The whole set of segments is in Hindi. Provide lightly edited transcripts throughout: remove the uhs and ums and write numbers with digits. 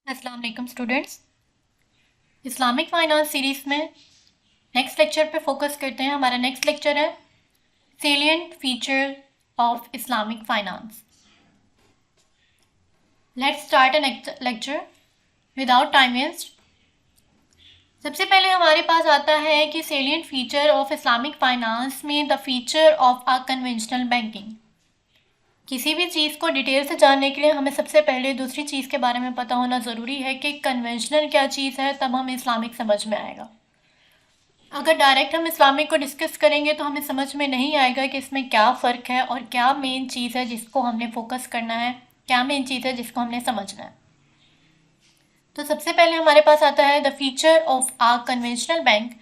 अस्सलाम वालेकुम स्टूडेंट्स। इस्लामिक फाइनेंस सीरीज में नेक्स्ट लेक्चर पे फोकस करते हैं। हमारा नेक्स्ट लेक्चर है salient feature of Islamic finance. Let's start a lecture without time waste. सबसे पहले हमारे पास आता है कि salient feature of Islamic finance में the feature of a conventional banking. किसी भी चीज़ को डिटेल से जानने के लिए हमें सबसे पहले दूसरी चीज़ के बारे में पता होना ज़रूरी है कि कन्वेंशनल क्या चीज़ है, तब हमें इस्लामिक समझ में आएगा। अगर डायरेक्ट हम इस्लामिक को डिस्कस करेंगे तो हमें समझ में नहीं आएगा कि इसमें क्या फ़र्क है और क्या मेन चीज़ है जिसको हमने फोकस करना है, क्या मेन चीज़ है जिसको हमने समझना है। तो सबसे पहले हमारे पास आता है the feature of a conventional bank,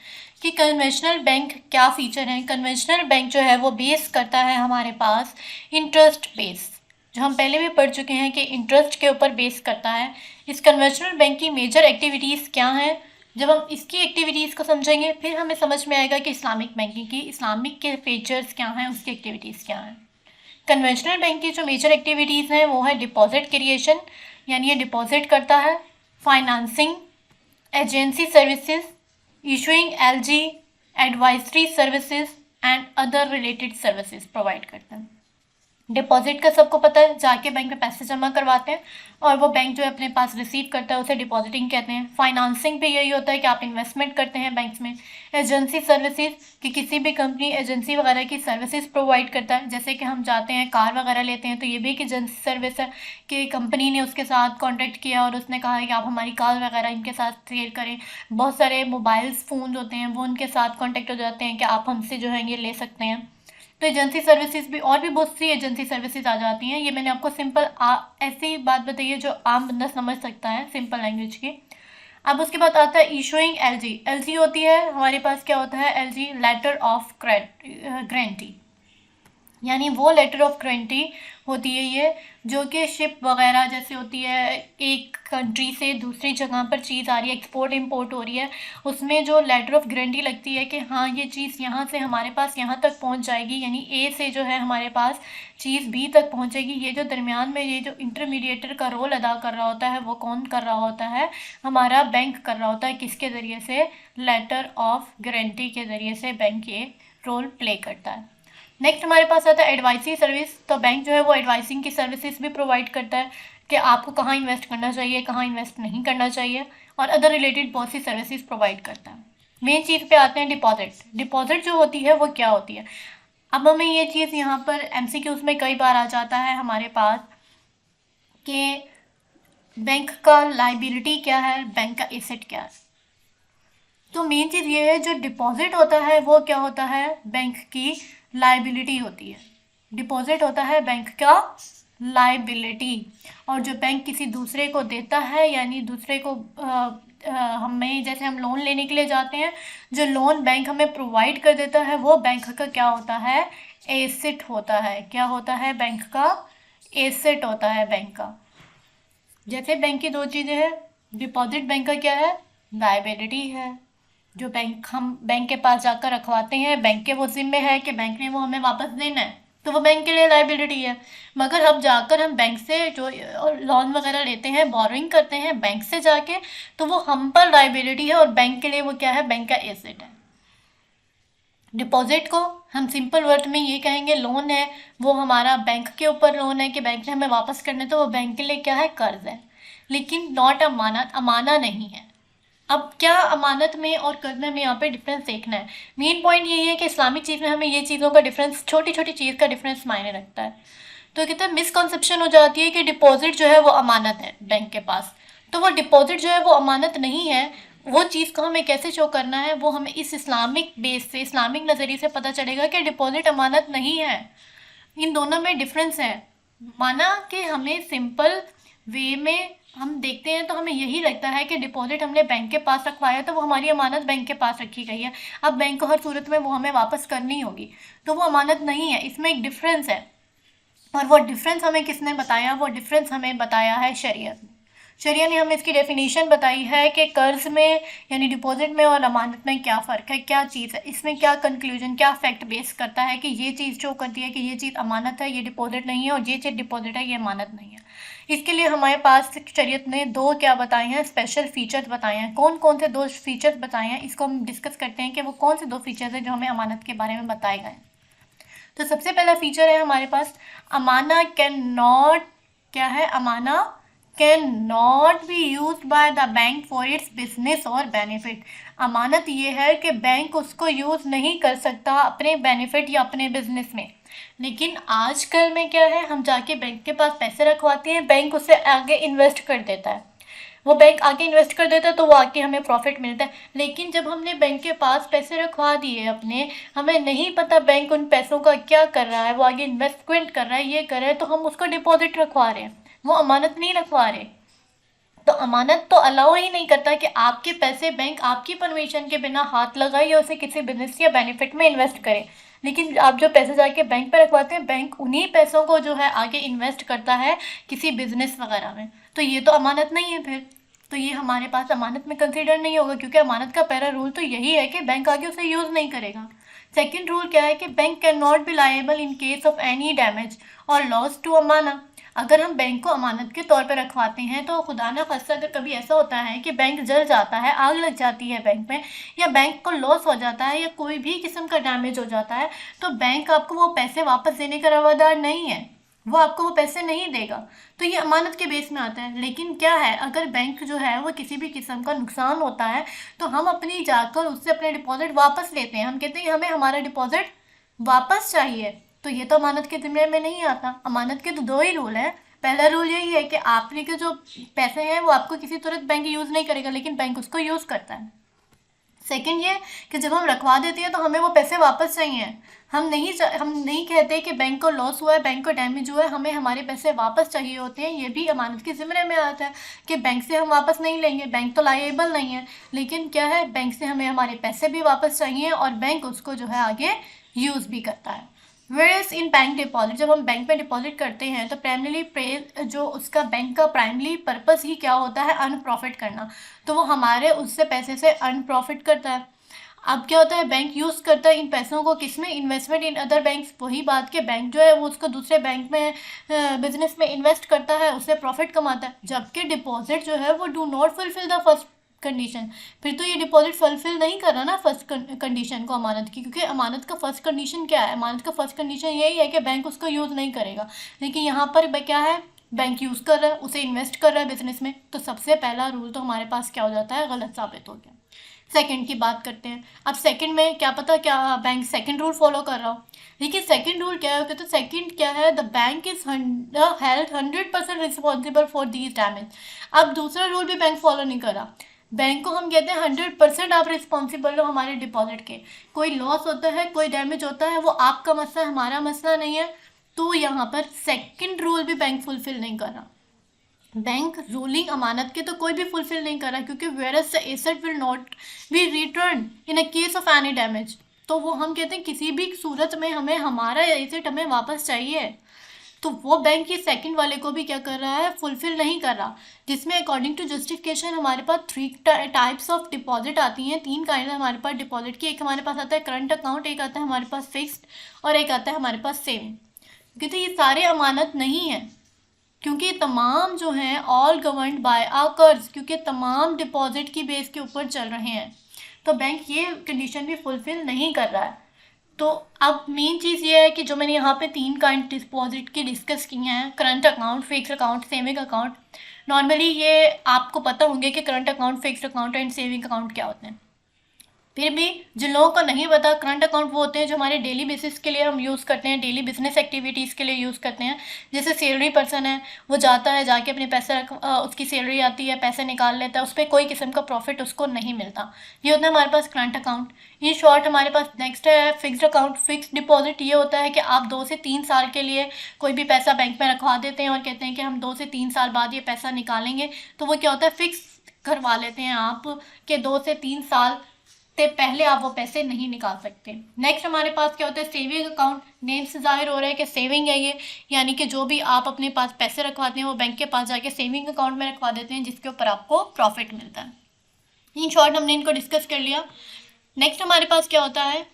कि कन्वेंशनल बैंक क्या फ़ीचर है। कन्वेंशनल बैंक जो है वो बेस करता है हमारे पास इंटरेस्ट बेस, जो हम पहले भी पढ़ चुके हैं कि इंटरेस्ट के ऊपर बेस करता है। इस कन्वेंशनल बैंक की मेजर एक्टिविटीज़ क्या हैं, जब हम इसकी एक्टिविटीज़ को समझेंगे फिर हमें समझ में आएगा कि इस्लामिक बैंकिंग की इस्लामिक के फीचर्स क्या हैं, उसकी एक्टिविटीज़ क्या हैं। कन्वेंशनल बैंक की जो मेजर एक्टिविटीज़ हैं वो है डिपॉजिट क्रिएशन, यानी ये डिपॉजिट करता है, financing, agency services, issuing LG, advisory services and other related services provide करता है। डिपॉजिट का सबको पता है, जाके बैंक में पैसे जमा करवाते हैं और वो बैंक जो है अपने पास रिसीव करता है उसे डिपॉजिटिंग कहते हैं। फाइनेंसिंग भी यही होता है कि आप इन्वेस्टमेंट करते हैं बैंक्स में। एजेंसी सर्विसेज, कि किसी भी कंपनी एजेंसी वगैरह की सर्विसेज प्रोवाइड करता है, जैसे कि हम जाते हैं कार वगैरह लेते हैं तो ये भी एक एजेंसी सर्विस है कि कंपनी ने उसके साथ कॉन्टैक्ट किया और उसने कहा है कि आप हमारी कार वगैरह इनके साथ सेल करें। बहुत सारे मोबाइल्स फ़ोन होते हैं वो उनके साथ कॉन्टैक्ट हो जाते हैं कि आप हमसे जो है ये ले सकते हैं। तो एजेंसी सर्विसेज भी और भी बहुत सी एजेंसी सर्विसेज आ जाती हैं। ये मैंने आपको सिंपल ऐसी बात बताई है जो आम बंदा समझ सकता है सिंपल लैंग्वेज की। अब उसके बाद आता है इशूइंग एलजी। एलजी होती है हमारे पास, क्या होता है एलजी, लेटर ऑफ गारंटी, यानी वो लेटर ऑफ गारंटी होती है ये, जो कि शिप वगैरह जैसे होती है, एक कंट्री से दूसरी जगह पर चीज़ आ रही है, एक्सपोर्ट इंपोर्ट हो रही है, उसमें जो लेटर ऑफ गारंटी लगती है कि हाँ ये चीज़ यहाँ से हमारे पास यहाँ तक पहुँच जाएगी, यानी ए से जो है हमारे पास चीज़ बी तक पहुँचेगी। ये जो दरमियान में ये जो इंटरमीडिएटर का रोल अदा कर रहा होता है वो कौन कर रहा होता है, हमारा बैंक कर रहा होता है। किसके ज़रिए से? लेटर ऑफ गारंटी के ज़रिए से बैंक ये रोल प्ले करता है। नेक्स्ट हमारे पास आता है एडवाइजरी सर्विस। तो बैंक जो है वो एडवाइसिंग की सर्विसेज भी प्रोवाइड करता है कि आपको कहाँ इन्वेस्ट करना चाहिए, कहाँ इन्वेस्ट नहीं करना चाहिए, और अदर रिलेटेड बहुत सी सर्विसेज प्रोवाइड करता है। मेन चीज़ पे आते हैं डिपॉजिट। डिपॉजिट जो होती है वो क्या होती है। अब हमें ये चीज़ यहाँ पर एमसीक्यूज में कई बार आ जाता है हमारे पास कि बैंक का लाइबिलिटी क्या है, बैंक का एसेट क्या है। तो मेन चीज़ ये है, जो डिपॉजिट होता है वो क्या होता है, बैंक की लाइबिलिटी होती है। डिपॉजिट होता है बैंक का लाइबिलिटी, और जो बैंक किसी दूसरे को देता है, यानी दूसरे को हमें, जैसे हम लोन लेने के लिए जाते हैं, जो लोन बैंक हमें प्रोवाइड कर देता है वो बैंक का क्या होता है, एसेट होता है। क्या होता है? बैंक का एसेट होता है बैंक का। जैसे बैंक की दो चीज़ें हैं, डिपॉजिट बैंक का क्या है, लाइबिलिटी है, जो बैंक हम बैंक के पास जाकर रखवाते हैं, बैंक के वो जिम्मे है कि बैंक ने वो हमें वापस देना है, तो वो बैंक के लिए लाइबिलिटी है। मगर अब जाकर हम बैंक से जो लोन वगैरह लेते हैं, बोरोइंग करते हैं बैंक से जाके, तो वो हम पर लाइबिलिटी है और बैंक के लिए वो क्या है, बैंक का एसेट है। डिपॉजिट को हम सिंपल वर्ड में ये कहेंगे, लोन है, वो हमारा बैंक के ऊपर लोन है कि बैंक ने हमें वापस करना है, तो वो बैंक के लिए क्या है, कर्ज है, लेकिन नॉट अमानत, अमाना नहीं है। अब क्या अमानत में और कर्ज में हमें यहाँ पे डिफरेंस देखना है। मेन पॉइंट यही है कि इस्लामिक चीज़ में हमें ये चीज़ों का डिफरेंस, छोटी छोटी चीज़ का डिफरेंस मायने रखता है। तो कहते हैं मिसकॉन्सेप्शन हो जाती है कि डिपॉजिट जो है वो अमानत है बैंक के पास, तो वो डिपॉजिट जो है वो अमानत नहीं है। वो चीज़ को हमें कैसे शो करना है, वो हमें इस इस्लामिक बेस से, इस्लामिक नज़रिए से पता चलेगा कि डिपॉजिट अमानत नहीं है। इन दोनों में डिफरेंस है। माना कि हमें सिंपल वे में हम देखते हैं तो हमें यही लगता है कि डिपॉजिट हमने बैंक के पास रखवाया तो वो हमारी अमानत बैंक के पास रखी गई है, अब बैंक को हर सूरत में वो हमें वापस करनी होगी, तो वो अमानत नहीं है। इसमें एक डिफरेंस है, और वो डिफरेंस हमें किसने बताया, वो डिफरेंस हमें बताया है शरीयत ने। शरीयत ने हमें इसकी डेफिनेशन बताई है कि कर्ज में यानी डिपॉजिट में और अमानत में क्या फ़र्क है, क्या चीज़ है, इसमें क्या कंक्लूजन, क्या फैक्ट बेस करता है कि ये चीज़ शो करती है कि ये चीज़ अमानत है, ये डिपॉजिट नहीं है, और ये चीज़ डिपॉजिट है, ये अमानत नहीं है। इसके लिए हमारे पास शरीयत ने दो क्या बताए हैं, स्पेशल फीचर्स बताए हैं। कौन कौन से दो फीचर्स बताए हैं, इसको हम डिस्कस करते हैं कि वो कौन से दो फीचर्स हैं जो हमें अमानत के बारे में बताए गए। तो सबसे पहला फीचर है हमारे पास, अमाना कैन नॉट, क्या है, अमाना can not be use by the bank for its business और बेनिफिट। अमानत ये है कि बैंक उसको यूज़ नहीं कर सकता अपने बेनिफिट या अपने बिजनेस में। लेकिन आजकल में क्या है, हम जाके बैंक के पास पैसे रखवाते हैं, बैंक उससे आगे इन्वेस्ट कर देता है, वो बैंक आगे इन्वेस्ट कर देता है तो वो आगे हमें प्रॉफिट मिलता है। लेकिन जब हमने बैंक के पास पैसे रखवा दिए अपने, हमें नहीं पता बैंक उन पैसों का क्या कर रहा है, वो आगे इन्वेस्टमेंट कर रहा है, ये कर रहा है, तो हम उसको डिपॉजिट रखवा रहे हैं, वो अमानत नहीं रखवा रहे। तो अमानत तो अलाउ ही नहीं करता कि आपके पैसे बैंक आपकी परमिशन के बिना हाथ लगाए या उसे किसी बिजनेस या बेनिफिट में इन्वेस्ट करे। लेकिन आप जो पैसे जाके बैंक पे रखवाते हैं, बैंक उन्हीं पैसों को जो है आगे इन्वेस्ट करता है किसी बिजनेस वगैरह में, तो ये तो अमानत नहीं है फिर। तो ये हमारे पास अमानत में कंसीडर नहीं होगा, क्योंकि अमानत का पहला रूल तो यही है कि बैंक आगे उसे यूज़ नहीं करेगा। सेकेंड रूल क्या है कि bank can not B liable in case of any damage और लॉस टू अमाना। अगर हम बैंक को अमानत के तौर पर रखवाते हैं तो खुदा ना खास्ता अगर कभी ऐसा होता है कि बैंक जल जाता है, आग लग जाती है बैंक में, या बैंक को लॉस हो जाता है या कोई भी किस्म का डैमेज हो जाता है, तो बैंक आपको वो पैसे वापस देने का रवादार नहीं है, वो आपको वो पैसे नहीं देगा। तो ये अमानत के बेस में आता है। लेकिन क्या है, अगर बैंक जो है वो किसी भी किस्म का नुकसान होता है तो हम अपनी जाकर उससे अपने डिपॉजिट वापस लेते हैं, हम कहते हैं हमें हमारा डिपॉजिट वापस चाहिए। तो ये तो अमानत के ज़िम्मे में नहीं आता। अमानत के तो दो ही रूल हैं। पहला रूल यही है कि आपने के जो पैसे हैं वो आपको किसी तुरंत बैंक यूज़ नहीं करेगा, लेकिन बैंक उसको यूज़ करता है। सेकंड ये कि जब हम रखवा देते हैं तो हमें वो पैसे वापस चाहिए। हम नहीं कहते कि बैंक को लॉस हुआ है, बैंक को डैमेज हुआ है, हमें हमारे पैसे वापस चाहिए होते हैं। ये भी अमानत के ज़िम्मे में आता है कि बैंक से हम वापस नहीं लेंगे, बैंक तो लायबल नहीं है, लेकिन क्या है, बैंक से हमें हमारे पैसे भी वापस चाहिए और बैंक उसको जो है आगे यूज़ भी करता है। वेयरएज इन बैंक डिपॉजिट, जब हम बैंक में डिपॉजिट करते हैं तो प्राइमरीली जो उसका बैंक का प्राइमरी पर्पस ही क्या होता है, अर्न प्रॉफिट करना। तो वो हमारे उससे पैसे से अर्न प्रॉफिट करता है। अब क्या होता है, बैंक यूज़ करता है इन पैसों को किसमें, इन्वेस्टमेंट इन अदर बैंक्स। वही बात के बैंक जो है वो उसको दूसरे बैंक में बिजनेस में इन्वेस्ट करता है, उससे प्रॉफिट कमाता है। जबकि डिपॉजिट जो है वो do not fulfil the first condition, फिर तो ये डिपॉजिट फुलफिल नहीं कर रहा ना फर्स्ट कंडीशन को अमानत की, क्योंकि अमानत का फर्स्ट कंडीशन क्या है, अमानत का फर्स्ट कंडीशन यही है कि बैंक उसको यूज़ नहीं करेगा। लेकिन यहाँ पर क्या है, बैंक यूज़ कर रहा है, उसे इन्वेस्ट कर रहा है बिजनेस में, तो सबसे पहला रूल तो हमारे पास क्या हो जाता है, गलत साबित हो गया। सेकंड की बात करते हैं। अब सेकंड में क्या पता क्या बैंक सेकंड रूल फॉलो कर रहा हो, लेकिन सेकंड रूल क्या है, तो सेकंड क्या है, the bank is held 100% responsible for these damage. अब दूसरा रूल भी बैंक फॉलो नहीं कर रहा। बैंक को हम कहते हैं 100% आप रिस्पॉन्सिबल हो हमारे डिपॉजिट के। कोई लॉस होता है, कोई डैमेज होता है, वो आपका मसला है, हमारा मसला नहीं है। तो यहाँ पर सेकंड रूल भी बैंक फुलफिल नहीं कर रहा। बैंक रूलिंग अमानत के तो कोई भी फुलफिल नहीं कर रहा, क्योंकि whereas the asset will not be return in a case of any damage. तो वो हम कहते हैं किसी भी सूरत में हमें हमारा एसेट हमें वापस चाहिए। तो वो बैंक ये सेकंड वाले को भी क्या कर रहा है, फुलफिल नहीं कर रहा। जिसमें अकॉर्डिंग टू जस्टिफिकेशन हमारे पास 3 टाइप्स ऑफ डिपॉजिट आती हैं, 3 काइंड हमारे पास डिपॉजिट की। एक हमारे पास आता है करंट अकाउंट, एक आता है हमारे पास फिक्स्ड, और एक आता है हमारे पास सेविंग। क्योंकि ये सारे अमानत नहीं है, क्योंकि तमाम जो हैं ऑल गवर्नड बाय आ कर्ज, क्योंकि तमाम डिपॉजिट की बेस के ऊपर चल रहे हैं। तो बैंक ये कंडीशन भी फुलफिल नहीं कर रहा है। तो अब मेन चीज़ ये है कि जो मैंने यहाँ पे 3 काइंड डिपॉजिट की डिस्कस की हैं, current account, fix account, saving account. Normally ये आपको पता होंगे कि current account, fix account and saving account क्या होते हैं। फिर भी जिन लोगों को नहीं पता, करंट अकाउंट वो होते हैं जो हमारे डेली बेसिस के लिए हम यूज़ करते हैं, डेली बिजनेस एक्टिविटीज़ के लिए यूज़ करते हैं। जैसे सैलरी पर्सन है, वो जाता है, जाके अपने पैसे उसकी सैलरी आती है, पैसे निकाल लेता है, उस पर कोई किस्म का प्रॉफिट उसको नहीं मिलता। ये होता है हमारे पास करंट अकाउंट। इन शॉर्ट हमारे पास नेक्स्ट है फिक्स्ड अकाउंट। फिक्स्ड डिपॉजिट ये होता है कि आप 2 से 3 साल के लिए कोई भी पैसा बैंक में रखवा देते हैं और कहते हैं कि हम 2 से 3 साल बाद ये पैसा निकालेंगे। तो वो क्या होता है, फिक्स करवा लेते हैं आप कि 2 से 3 साल ते पहले आप वो पैसे नहीं निकाल सकते। नेक्स्ट हमारे पास क्या होता है, सेविंग अकाउंट। नेम से जाहिर हो रहा है कि सेविंग है ये, यानी कि जो भी आप अपने पास पैसे रखवाते हैं वो बैंक के पास जाके सेविंग अकाउंट में रखवा देते हैं, जिसके ऊपर आपको प्रॉफिट मिलता है। इन शॉर्ट हमने इनको डिस्कस कर लिया। नेक्स्ट हमारे पास क्या होता है,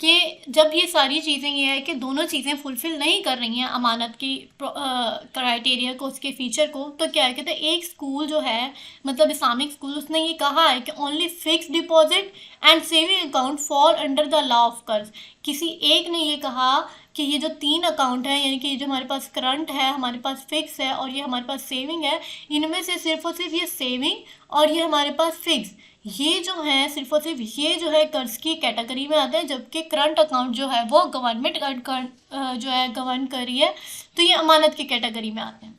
कि जब ये सारी चीज़ें ये है कि दोनों चीज़ें फुलफ़िल नहीं कर रही हैं अमानत की क्राइटेरिया को, उसके फ़ीचर को, तो क्या है कहते हैं एक स्कूल जो है मतलब इस्लामिक स्कूल, उसने ये कहा है कि only fixed deposit and saving account fall under the law of कर्ज। किसी एक ने ये कहा कि ये जो 3 अकाउंट हैं, यानी कि ये जो हमारे पास करंट है, हमारे पास फ़िक्स है और ये हमारे पास सेविंग है, इनमें से सिर्फ़ और सिर्फ ये सेविंग और ये हमारे पास फ़िक्स, ये जो है सिर्फ और सिर्फ ये जो है कर्ज की कैटेगरी में आते हैं, जबकि करंट अकाउंट जो है वो गवर्नमेंट जो है गवर्न कर रही है, तो ये अमानत की कैटेगरी में आते हैं।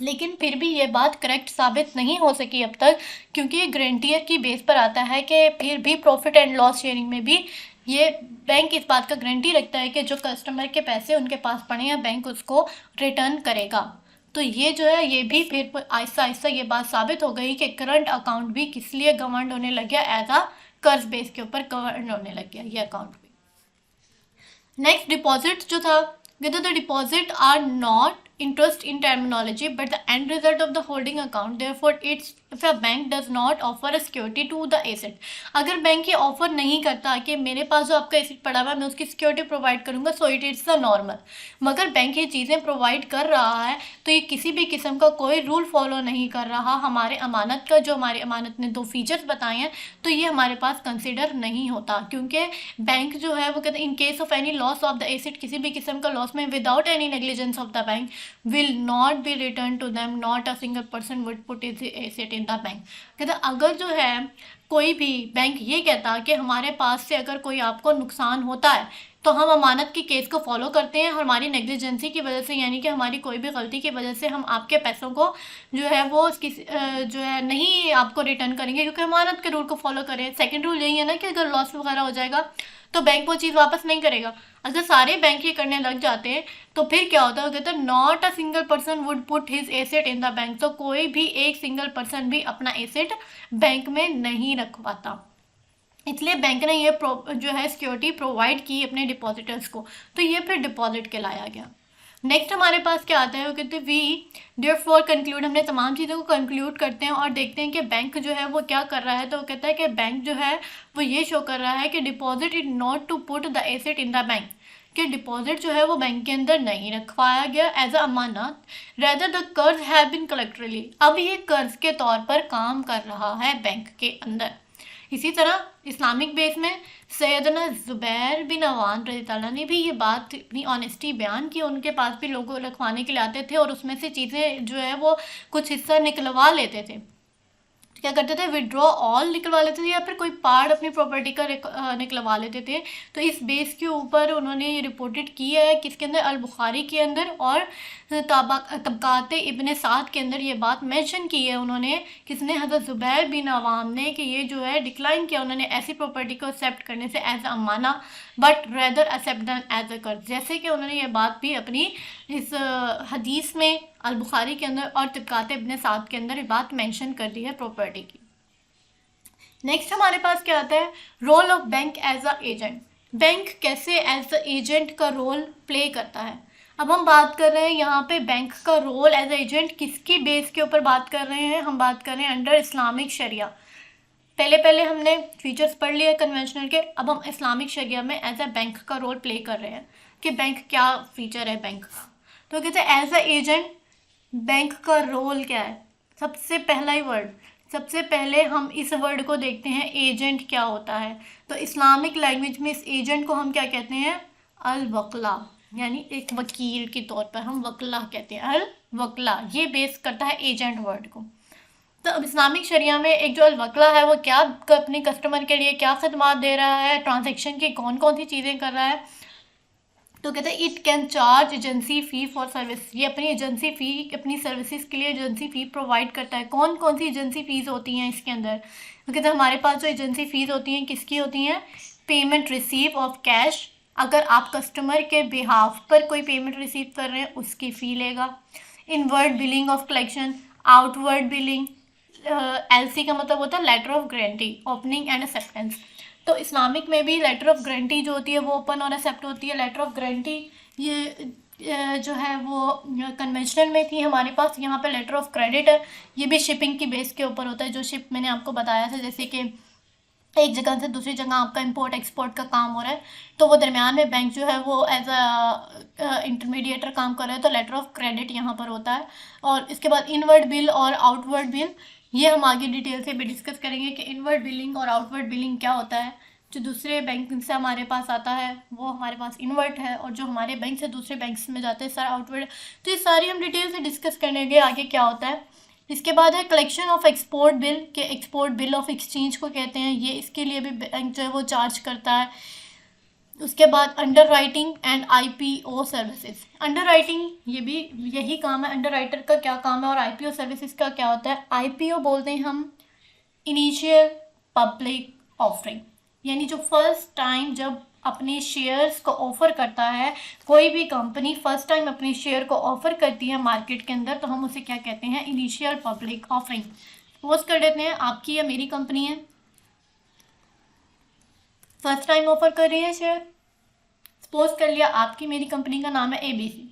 लेकिन फिर भी ये बात करेक्ट साबित नहीं हो सकी अब तक, क्योंकि ये गारंटियर की बेस पर आता है कि फिर भी प्रॉफिट एंड लॉस शेयरिंग में भी ये बैंक इस बात का गारंटी रखता है कि जो कस्टमर के पैसे उनके पास पड़े हैं बैंक उसको रिटर्न करेगा। तो ये जो है ये भी फिर आहिस्ता आहिस्ता ये बात साबित हो गई कि करंट अकाउंट भी किस लिए गवर्न होने लग गया, एज अ कर्ज बेस के ऊपर गवर्न होने लग गया ये अकाउंट भी। नेक्स्ट डिपॉजिट जो था, whether the deposit are not interest in terminology but the end result of the holding account, therefore it's if a bank does not offer a security to the asset, अगर बैंक ये ऑफर नहीं करता कि मेरे पास जो आपका एसेट पड़ा हुआ है मैं उसकी सिक्योरिटी प्रोवाइड करूंगा, so it is the normal, मगर बैंक ये चीज़ें प्रोवाइड कर रहा है तो ये किसी भी किस्म का कोई रूल फॉलो नहीं कर रहा हमारे अमानत का, जो हमारी अमानत ने 2 फीचर्स बताए हैं, तो ये हमारे पास कंसिडर नहीं होता, क्योंकि बैंक जो है वो कहते हैं in case of any loss of the asset, किसी भी किस्म का लॉस में without any negligence of the bank will not be return to them, not a single person would put is asset in the bank. कहते अगर जो है कोई भी बैंक ये कहता कि हमारे पास से अगर कोई आपको नुकसान होता है तो हम अमानत की केस को फॉलो करते हैं, हमारी नेग्लिजेंसी की वजह से, यानी कि हमारी कोई भी गलती की वजह से हम आपके पैसों को जो है वो जो है नहीं आपको रिटर्न करेंगे, क्योंकि अमानत के रूल को फॉलो करें। सेकंड रूल यही है ना कि अगर लॉस वगैरह हो जाएगा तो बैंक वो चीज़ वापस नहीं करेगा। अगर सारे बैंक ये करने लग जाते हैं तो फिर क्या होता है, कहते हैं not a single person would put his asset in the bank, तो कोई भी एक सिंगल पर्सन भी अपना एसेट बैंक में नहीं रखवाता, इसलिए बैंक ने ये जो है सिक्योरिटी प्रोवाइड की अपने डिपॉजिटर्स को, तो ये फिर डिपॉजिट के लाया गया। नेक्स्ट हमारे पास क्या आता है, वो कहते हैं वी देयरफॉर कंक्लूड, हमने तमाम चीज़ों को कंक्लूड करते हैं और देखते हैं कि बैंक जो है वो क्या कर रहा है। तो वो कहता है कि बैंक जो है वो ये शो कर रहा है कि deposit is not to put the asset in the bank, कि डिपॉजिट जो है वो बैंक के अंदर नहीं रखवाया गया एज अ अमानत, रेदर द कर्ज हैव बीन कलेक्टरली, अब ये कर्ज के तौर पर काम कर रहा है बैंक के अंदर। इसी तरह इस्लामिक बेस में सैयदना ज़ुबैर बिन अवान रज़ी अल्लाह ने भी ये बात अपनी ऑनेस्टी बयान की, उनके पास भी लोगों रखवाने के लिए आते थे और उसमें से चीज़ें जो है वो कुछ हिस्सा निकलवा लेते थे, क्या करते थे विड्रॉ ऑल निकलवा लेते थे या फिर कोई पार्ट अपनी प्रॉपर्टी का निकलवा लेते थे। तो इस बेस के ऊपर उन्होंने ये रिपोर्टेड किया है किसके अंदर, अल बुखारी के अंदर और तबकात इब्न साद के अंदर ये बात मेंशन की है उन्होंने, किसने, हज़रत ज़ुबैर बिन अवाम ने, कि ये जो है डिक्लाइन किया उन्होंने ऐसी प्रॉपर्टी को एक्सेप्ट करने से एज अमाना, but rather accept than as a कर्ज, जैसे कि उन्होंने ये बात भी अपनी इस हदीस में अल बुखारी के अंदर और तबकात इब्न साद के अंदर ये बात मेंशन कर दी है प्रॉपर्टी की। नेक्स्ट हमारे पास क्या आता है, role of bank as a agent, bank कैसे एज अ एजेंट का रोल प्ले करता है। अब हम बात कर रहे हैं यहाँ पे बैंक का रोल एज एजेंट किसकी बेस के ऊपर बात कर रहे हैं, हम बात कर रहे हैं अंडर इस्लामिक शरिया। पहले हमने फीचर्स पढ़ लिए कन्वेंशनल के, अब हम इस्लामिक शरिया में एज अ बैंक का रोल प्ले कर रहे हैं कि बैंक क्या फीचर है बैंक का। तो कहते हैं एज अ एजेंट बैंक का रोल क्या है। सबसे पहला ही वर्ड, सबसे पहले हम इस वर्ड को देखते हैं एजेंट क्या होता है। तो इस्लामिक लैंग्वेज में इस एजेंट को हम क्या कहते हैं, अल वकला, यानी एक वकील के तौर पर हम वकला कहते हैं, अल वकला, ये बेस करता है एजेंट वर्ड को। तो अब इस्लामिक शरिया में एक जो अल वकला है वो क्या अपने कस्टमर के लिए क्या खदमात दे रहा है, ट्रांजैक्शन की कौन कौन सी चीज़ें कर रहा है। तो कहते हैं it can charge agency fee for service, ये अपनी एजेंसी फ़ी, अपनी सर्विसेज के लिए एजेंसी फ़ी प्रोवाइड करता है। कौन कौन सी एजेंसी फ़ीस होती हैं इसके अंदर, तो कहते हैं हमारे पास जो एजेंसी फ़ीस होती हैं किसकी होती हैं, पेमेंट रिसीव ऑफ कैश, अगर आप कस्टमर के बिहाफ पर कोई पेमेंट रिसीव कर रहे हैं उसकी फ़ी लेगा। Inward billing of collection, outward billing, LC का मतलब होता है letter of guarantee, opening and acceptance. तो इस्लामिक में भी लेटर ऑफ गारंटी जो होती है वो ओपन और एक्सेप्ट होती है। लेटर ऑफ गारंटी ये जो है वो कन्वेंशनल में थी हमारे पास, यहाँ पे लेटर ऑफ क्रेडिट है, ये भी शिपिंग की बेस के ऊपर होता है, जो शिप मैंने आपको बताया था, जैसे कि एक जगह से दूसरी जगह आपका इंपोर्ट एक्सपोर्ट का काम हो रहा है, तो वो दरमियान में बैंक जो है वो एज अ इंटरमीडिएटर काम कर रहा है, तो लेटर ऑफ क्रेडिट यहाँ पर होता है। और इसके बाद इनवर्ड बिल और आउटवर्ड बिल, ये हम आगे डिटेल से भी डिस्कस करेंगे कि इनवर्ड बिलिंग और आउटवर्ड बिलिंग क्या होता है। जो दूसरे बैंक से हमारे पास आता है वो हमारे पास इनवर्ट है, और जो हमारे बैंक से दूसरे बैंक्स में जाते हैं सर आउटवर्ड। तो ये सारी हम डिटेल से डिस्कस करेंगे आगे क्या होता है। इसके बाद है कलेक्शन ऑफ एक्सपोर्ट बिल, के एक्सपोर्ट बिल ऑफ एक्सचेंज को कहते हैं, ये इसके लिए भी बैंक जो है वो चार्ज करता है। उसके बाद under writing and IPO services. Under writing ये भी यही काम है, अंडर राइटर का क्या काम है, और आईपीओ सर्विसेज का क्या होता है। आईपीओ बोलते हैं हम इनिशियल पब्लिक ऑफरिंग, यानी जो फर्स्ट टाइम जब अपने शेयर्स को ऑफर करता है, कोई भी कंपनी फर्स्ट टाइम अपने शेयर को ऑफर करती है मार्केट के अंदर, तो हम उसे क्या कहते हैं, इनिशियल पब्लिक ऑफरिंग। सपोज कर लेते हैं आपकी या मेरी कंपनी है, फर्स्ट टाइम ऑफर कर रही है शेयर। सपोज कर लिया आपकी मेरी कंपनी का नाम है ABC.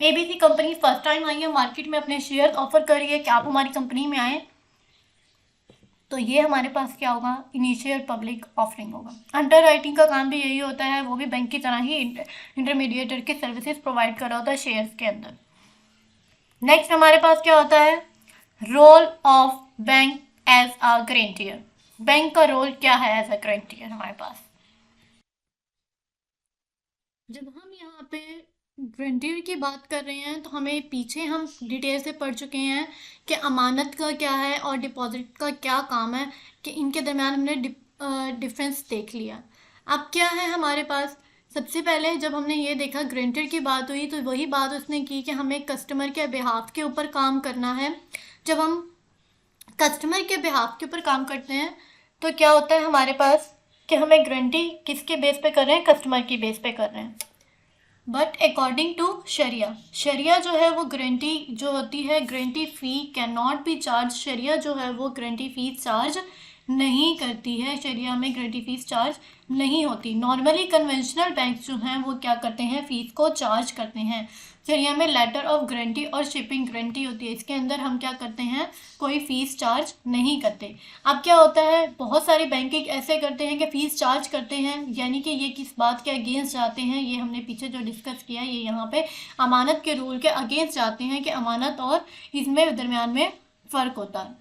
ABC company first time I है मार्केट में, अपने शेयर ऑफर कर रही है कि आप हमारी कंपनी में आए, तो ये हमारे पास क्या होगा, इनिशियल पब्लिक ऑफरिंग होगा। अंडर राइटिंग का काम भी यही होता है, वो भी बैंक की तरह ही इंटरमीडिएटर की सर्विसेज प्रोवाइड कर रहा होता है शेयर्स के अंदर। नेक्स्ट हमारे पास क्या होता है, role of bank as a guarantor. Bank का रोल क्या है एज अ गारंटियर हमारे पास। जब हम यहाँ पे गारंटियर की बात कर रहे हैं तो हमें पीछे हम डिटेल से पढ़ चुके हैं कि अमानत का क्या है और डिपॉजिट का क्या काम है, कि इनके दरमियान हमने डिफरेंस देख लिया। अब क्या है हमारे पास, सबसे पहले जब हमने ये देखा गारंटियर की बात हुई, तो वही बात उसने की कि हमें कस्टमर के बिहाफ के ऊपर काम करना है। जब हम कस्टमर के बिहाफ के ऊपर काम करते हैं तो क्या होता है हमारे पास कि हमें गारंटी किसके बेस पे कर रहे हैं, कस्टमर की बेस पे कर रहे हैं। बट अकॉर्डिंग टू शरिया, शरिया जो है वो गारंटी जो होती है, guarantee fee can not be charge. शरिया जो है वो गारंटी फ़ीस चार्ज नहीं करती है, शरिया में गारंटी फ़ीस चार्ज नहीं होती। नॉर्मली कन्वेंशनल बैंक जो हैं वो क्या करते हैं, फ़ीस को चार्ज करते हैं। शरिया में लेटर ऑफ गारंटी और शिपिंग गारंटी होती है, इसके अंदर हम क्या करते हैं, कोई फ़ीस चार्ज नहीं करते। अब क्या होता है, बहुत सारे बैंकिंग ऐसे करते हैं कि फ़ीस चार्ज करते हैं, यानी कि ये किस बात के अगेंस्ट जाते हैं, ये हमने पीछे जो डिस्कस किया ये यहाँ पे अमानत के रूल के अगेंस्ट जाते हैं कि अमानत और इसमें दरमियान में फ़र्क होता है।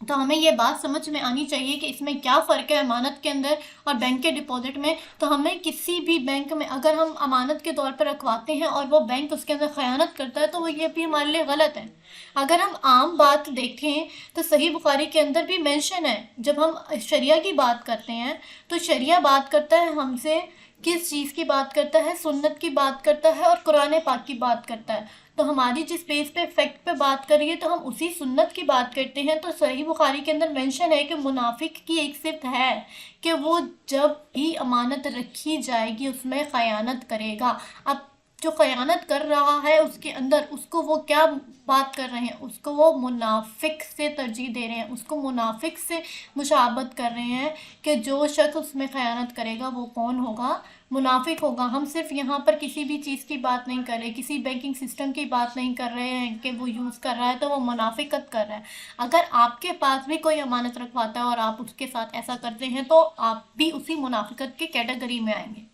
तो हमें ये बात समझ में आनी चाहिए कि इसमें क्या फ़र्क है अमानत के अंदर और बैंक के डिपॉजिट में। तो हमें किसी भी बैंक में अगर हम अमानत के तौर पर रखवाते हैं और वो बैंक उसके अंदर ख़यानत करता है तो वो ये भी हमारे लिए गलत है। अगर हम आम बात देखें तो सही बुखारी के अंदर भी मेंशन है, जब हम शरिया की बात करते हैं तो शरिया बात करता है हमसे, किस चीज़ की बात करता है, सुन्नत की बात करता है और कुरान पाक की बात करता है। तो हमारी जिस बेस पे फैक्ट पे बात करिए तो हम उसी सुन्नत की बात करते हैं। तो सही बुखारी के अंदर मेंशन है कि मुनाफिक की एक सिफ़त है कि वो जब भी अमानत रखी जाएगी उसमें ख़यानत करेगा। अब जो ख़यानत कर रहा है उसके अंदर उसको वो क्या बात कर रहे हैं, उसको वो मुनाफिक से तरजीह दे रहे हैं, उसको मुनाफिक से मुशाबत कर रहे हैं कि जो शख्स उसमें ख़यानत करेगा वो कौन होगा, मुनाफिक होगा। हम सिर्फ यहाँ पर किसी भी चीज़ की बात नहीं कर रहे, किसी बैंकिंग सिस्टम की बात नहीं कर रहे हैं कि वो यूज़ कर रहा है तो वो मुनाफिकत कर रहा है। अगर आपके पास भी कोई अमानत रखवाता है और आप उसके साथ ऐसा करते हैं तो आप भी उसी मुनाफिकत की कैटेगरी में आएंगे।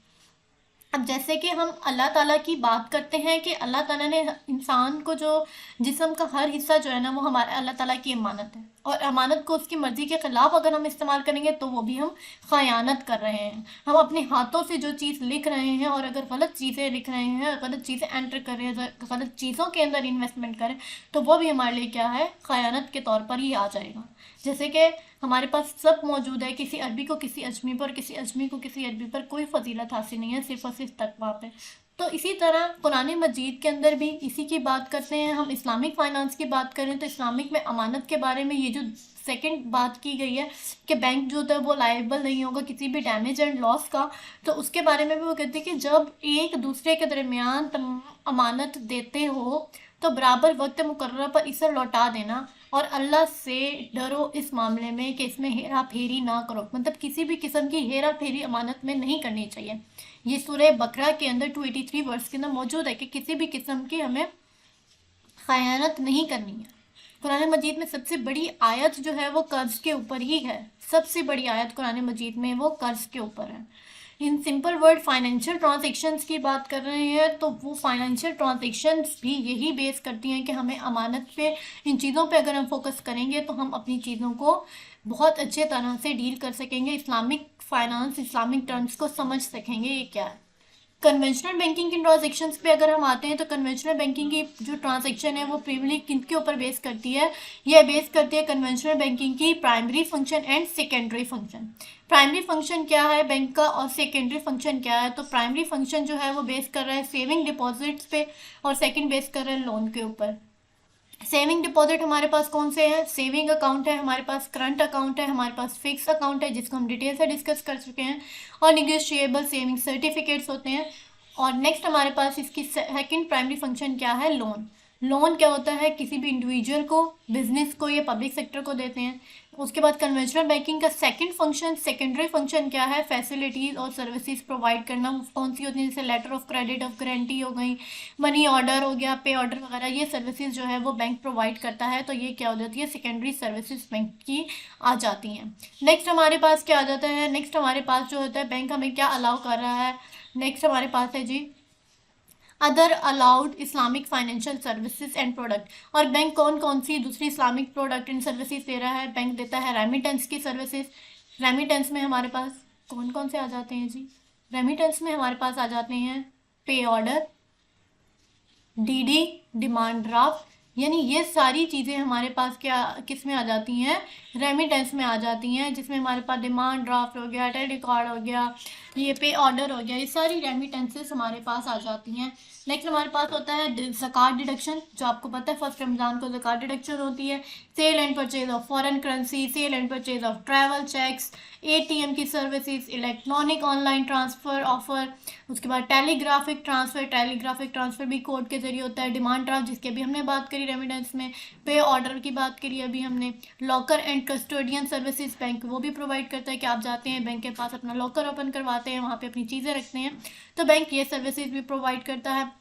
अब जैसे कि हम अल्लाह ताला की बात करते हैं कि अल्लाह ताला ने इंसान को जो जिस्म का हर हिस्सा जो है ना वो हमारे अल्लाह ताला की अमानत है, और अमानत को उसकी मर्ज़ी के ख़िलाफ़ अगर हम इस्तेमाल करेंगे तो वो भी हम ख़यानत कर रहे हैं। हम अपने हाथों से जो चीज़ लिख रहे हैं और अगर गलत चीज़ें लिख रहे हैं, गलत चीज़ें एंटर कर रहे हैं, गलत चीज़ों के अंदर इन्वेस्टमेंट करें तो वो भी हमारे लिए क्या है, ख़यानत के तौर पर ही आ जाएगा। जैसे कि हमारे पास सब मौजूद है, किसी अरबी को किसी अजमी पर, किसी अजमी को किसी अरबी पर कोई फजीलत हासिल नहीं है, सिर्फ और सिर्फ तकवा पे। तो इसी तरह कुरान मजीद के अंदर भी इसी की बात करते हैं। हम इस्लामिक फ़ाइनेंस की बात करें तो इस्लामिक में अमानत के बारे में ये जो सेकंड बात की गई है कि बैंक जो होता है वो लायबल नहीं होगा किसी भी डैमेज एंड लॉस का, तो उसके बारे में भी वो कहते हैं कि जब एक दूसरे के दरमियान अमानत देते हो तो बराबर वक्त मुकर्रर पर इसे लौटा देना, और अल्लाह से डरो इस मामले में कि इसमें हेरा फेरी ना करो, मतलब किसी भी किस्म की हेरा फेरी अमानत में नहीं करनी चाहिए। ये सूरह बकरा के अंदर 283 वर्स के अंदर मौजूद है कि किसी भी किस्म की हमें ख़यानत नहीं करनी है। कुरान मजीद में सबसे बड़ी आयत जो है वो कर्ज के ऊपर ही है। सबसे बड़ी आयत कुरान मजीद में वो कर्ज के ऊपर है। In simple word financial transactions की बात कर रहे हैं तो वो फाइनेंशियल ट्रांजैक्शंस भी यही बेस करती हैं कि हमें अमानत पे, इन चीज़ों पे अगर हम फोकस करेंगे तो हम अपनी चीज़ों को बहुत अच्छे तरह से डील कर सकेंगे, इस्लामिक फाइनेंस, इस्लामिक टर्म्स को समझ सकेंगे ये क्या है। कन्वेंशनल बैंकिंग की ट्रांजेक्शन्स पे अगर हम आते हैं तो कन्वेंशनल बैंकिंग की जो ट्रांजेक्शन है वो प्रिमली किनके ऊपर बेस करती है? यह बेस करती है कन्वेंशनल बैंकिंग की primary function and secondary function. Primary function क्या है बैंक का और सेकेंडरी फंक्शन क्या है? तो प्राइमरी फंक्शन जो है वो बेस कर रहा है सेविंग डिपॉजिट्स पे और सेकेंड बेस कर रहा है लोन के ऊपर। सेविंग डिपॉजिट हमारे पास कौन से हैं? सेविंग अकाउंट है, हमारे पास करंट अकाउंट है, हमारे पास फिक्स अकाउंट है जिसको हम डिटेल से डिस्कस कर चुके हैं, और निगोशिएबल सेविंग सर्टिफिकेट्स होते हैं। और नेक्स्ट हमारे पास इसकी सेकंड प्राइमरी फंक्शन क्या है? लोन। लोन क्या होता है? किसी भी इंडिविजुअल को, बिजनेस को या पब्लिक सेक्टर को देते हैं। उसके बाद कन्वेंशनल बैंकिंग का सेकंड फंक्शन, सेकेंडरी फंक्शन क्या है? फैसिलिटीज़ और सर्विसेज प्रोवाइड करना। कौन सी होती है? जैसे letter of credit, of guarantee हो गई, मनी ऑर्डर हो गया, पे ऑर्डर वगैरह, ये सर्विसेज जो है वो बैंक प्रोवाइड करता है। तो ये क्या हो जाती है? सेकेंडरी सर्विसेज बैंक की आ जाती हैं। नेक्स्ट हमारे पास क्या आ जाता है? नेक्स्ट हमारे पास जो होता है बैंक हमें क्या अलाउ कर रहा है? नेक्स्ट हमारे पास है जी other allowed Islamic financial services and product. और बैंक कौन कौन सी दूसरी इस्लामिक प्रोडक्ट एंड सर्विसेज दे रहा है? बैंक देता है रेमिटेंस की सर्विसेज। रेमिटेंस में हमारे पास कौन कौन से आ जाते हैं जी? रेमिटेंस में हमारे पास आ जाते हैं पे ऑर्डर, डीडी, डिमांड ड्राफ्ट, यानी ये सारी चीज़ें हमारे पास क्या किस में आ जाती हैं? रेमिटेंस में आ जाती हैं, जिसमें हमारे पास डिमांड ड्राफ्ट हो गया, टेलीकॉर्ड हो गया, ये पे ऑर्डर हो गया, ये सारी रेमिटेंसेस हमारे पास आ जाती हैं। नेक्स्ट हमारे पास होता है ज़कात डिडक्शन, जो आपको पता है फर्स्ट रमज़ान को ज़कात डिडक्शन होती है। Sale and purchase of foreign currency, sale and purchase of travel cheques, ATM की services, electronic online transfer offer, उसके बाद टेलीग्राफिक ट्रांसफ़र, टेलीग्राफिक ट्रांसफ़र भी कोड के जरिए होता है। डिमांड ड्राफ्ट जिसकी अभी हमने बात करी रेमिटेंस में, पे ऑर्डर की बात करी अभी हमने। Locker and custodian services bank वो भी प्रोवाइड करता है कि आप जाते हैं बैंक के पास, अपना लॉकर ओपन करवाते हैं, वहाँ पे अपनी चीज़ें रखते हैं, तो बैंक ये सर्विसेज भी प्रोवाइड करता है।